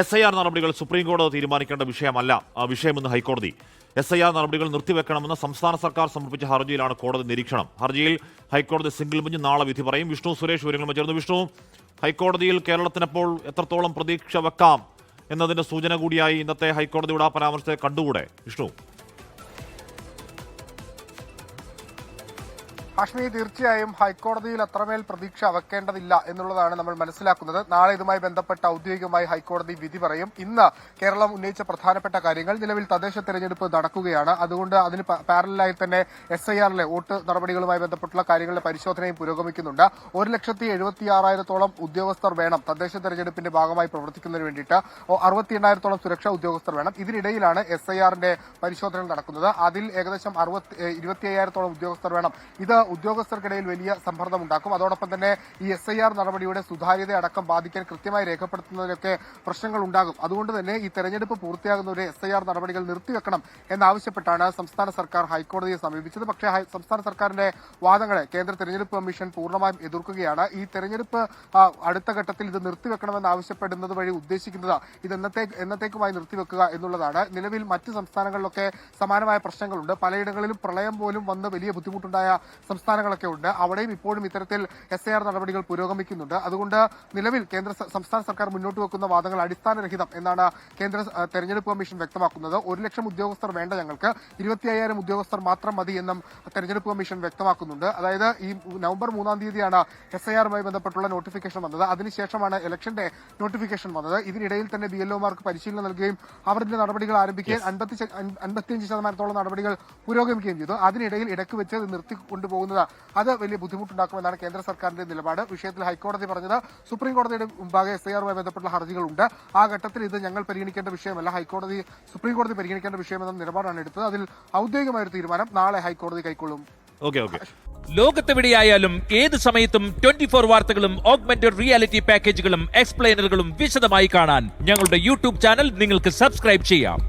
SIR നടപടികൾ സുപ്രീംകോടതി തീരുമാനിക്കേണ്ട വിഷയമെന്ന് ഹൈക്കോടതി. SIR നടപടികൾ നിർത്തിവെക്കണമെന്ന് സംസ്ഥാന സർക്കാർ സമർപ്പിച്ച ഹർജിയിലാണ് കോടതി നിരീക്ഷണം. ഹർജിയിൽ ഹൈക്കോടതി സിംഗിൾ ബെഞ്ച് നാളെ വിധി പറയും. വിഷ്ണു സുരേഷ് വിവരങ്ങളുമായി ചേർന്നു. വിഷ്ണു, ഹൈക്കോടതിയിൽ കേരളത്തിനപ്പോൾ എത്രത്തോളം പ്രതീക്ഷ വെക്കാം എന്നതിന്റെ സൂചന കൂടിയായി ഇന്നത്തെ ഹൈക്കോടതിയുടെ ആ പരാമർശത്തെ കണ്ടുകൂടെ വിഷ്ണു? ഹാഷ്മി, തീർച്ചയായും ഹൈക്കോടതിയിൽ അത്രമേൽ പ്രതീക്ഷ വെക്കേണ്ടതില്ല എന്നുള്ളതാണ് നമ്മൾ മനസ്സിലാക്കുന്നത്. നാളെ ഇതുമായി ബന്ധപ്പെട്ട ഔദ്യോഗികമായി ഹൈക്കോടതി വിധി പറയും. ഇന്ന് കേരളം ഉന്നയിച്ച പ്രധാനപ്പെട്ട കാര്യങ്ങൾ, നിലവിൽ തദ്ദേശ തെരഞ്ഞെടുപ്പ് നടക്കുകയാണ്. അതുകൊണ്ട് അതിന് പാരലായി തന്നെ SIRലെ വോട്ട് നടപടികളുമായി ബന്ധപ്പെട്ടുള്ള കാര്യങ്ങളുടെ പരിശോധനയും പുരോഗമിക്കുന്നുണ്ട്. 1,76,000-ഓളം ഉദ്യോഗസ്ഥർ വേണം തദ്ദേശ തെരഞ്ഞെടുപ്പിന്റെ ഭാഗമായി പ്രവർത്തിക്കുന്നതിന് വേണ്ടിയിട്ട്. 68,000-ഓളം സുരക്ഷാ ഉദ്യോഗസ്ഥർ വേണം. ഇതിനിടയിലാണ് SIRന്റെ പരിശോധനകൾ നടക്കുന്നത്. അതിൽ ഏകദേശം 25,000-ഓളം ഉദ്യോഗസ്ഥർ വേണം. ഇത് ഉദ്യോഗസ്ഥർക്കിടയിൽ വലിയ സമ്മർദ്ദം ഉണ്ടാക്കും. അതോടൊപ്പം തന്നെ ഈ SIR നടപടിയുടെ സുതാര്യത അടക്കം ബാധിക്കാൻ കൃത്യമായി രേഖപ്പെടുത്തുന്നതിനൊക്കെ പ്രശ്നങ്ങൾ ഉണ്ടാകും. അതുകൊണ്ട് തന്നെ ഈ തെരഞ്ഞെടുപ്പ് പൂർത്തിയാകുന്നവരെ SIR നടപടികൾ നിർത്തിവെക്കണം എന്നാവശ്യപ്പെട്ടാണ് സംസ്ഥാന സർക്കാർ ഹൈക്കോടതിയെ സമീപിച്ചത്. പക്ഷേ സംസ്ഥാന സർക്കാരിന്റെ വാദങ്ങളെ കേന്ദ്ര തെരഞ്ഞെടുപ്പ് കമ്മീഷൻ പൂർണ്ണമായും എതിർക്കുകയാണ്. ഈ തെരഞ്ഞെടുപ്പ് അടുത്ത ഘട്ടത്തിൽ ഇത് നിർത്തിവെക്കണമെന്ന് ആവശ്യപ്പെടുന്നത് വഴി ഉദ്ദേശിക്കുന്നത് ഇത് എന്നത്തേക്കുമായി നിർത്തിവെക്കുക എന്നുള്ളതാണ്. നിലവിൽ മറ്റ് സംസ്ഥാനങ്ങളിലൊക്കെ സമാനമായ പ്രശ്നങ്ങളുണ്ട്. പലയിടങ്ങളിലും പ്രളയം പോലും വന്ന് വലിയ ബുദ്ധിമുട്ടുണ്ടായ സംസ്ഥാനങ്ങളൊക്കെ ഉണ്ട്. അവിടെയും ഇപ്പോഴും ഇത്തരത്തിൽ SIR നടപടികൾ പുരോഗമിക്കുന്നുണ്ട്. അതുകൊണ്ട് നിലവിൽ സംസ്ഥാന സർക്കാർ മുന്നോട്ട് വെക്കുന്ന വാദങ്ങൾ അടിസ്ഥാനരഹിതം എന്നാണ് കേന്ദ്ര തെരഞ്ഞെടുപ്പ് കമ്മീഷൻ വ്യക്തമാക്കുന്നത്. 1,00,000 ഉദ്യോഗസ്ഥർ വേണ്ട, ഞങ്ങൾക്ക് 25,000 ഉദ്യോഗസ്ഥർ മാത്രം മതി എന്നും തെരഞ്ഞെടുപ്പ് കമ്മീഷൻ വ്യക്തമാക്കുന്നുണ്ട്. അതായത് ഈ നവംബർ 3-ാം തീയതിയാണ് SIRമായി ബന്ധപ്പെട്ടുള്ള നോട്ടിഫിക്കേഷൻ വന്നത്. അതിനുശേഷമാണ് ഇലക്ഷന്റെ നോട്ടിഫിക്കേഷൻ വന്നത്. ഇതിനിടയിൽ തന്നെ BLOമാർക്ക് പരിശീലനം നൽകുകയും അവരുടെ നടപടികൾ ആരംഭിക്കുകയും 55% നടപടികൾ പുരോഗമിക്കുകയും ചെയ്തു. അതിനിടയിൽ ഇടയ്ക്ക് വെച്ച് നിർത്തിക്കൊണ്ടുപോകുന്നത് അത് വലിയ ബുദ്ധിമുട്ടുണ്ടാക്കുമെന്നാണ് കേന്ദ്ര സർക്കാരിന്റെ നിലപാട്. വിഷയത്തിൽ ഹൈക്കോടതി പറഞ്ഞത് സുപ്രീം കോടതിയുടെ മുമ്പാകെ SIRമായി ബന്ധപ്പെട്ട ഹർജികളുണ്ട്. ആ ഘട്ടത്തിൽ ഇത് ഞങ്ങൾ പരിഗണിക്കേണ്ട വിഷയമല്ല, സുപ്രീം കോടതി പരിഗണിക്കേണ്ട വിഷയമെന്ന നിലപാടാണ് എടുത്തത്. അതിൽ ഔദ്യോഗികമായ ഒരു തീരുമാനം നാളെ ഹൈക്കോടതി കൈക്കൊള്ളും. ലോകത്തെവിടെയായാലും ഏത് സമയത്തും 24 വാർത്തകളും ഓഗ്മെന്റഡ് റിയാലിറ്റി പാക്കേജുകളും എക്സ്പ്ലെയിനറുകളും വിശദമായി കാണാൻ ഞങ്ങളുടെ YouTube ചാനൽ നിങ്ങൾക്ക് സബ്സ്ക്രൈബ് ചെയ്യാം.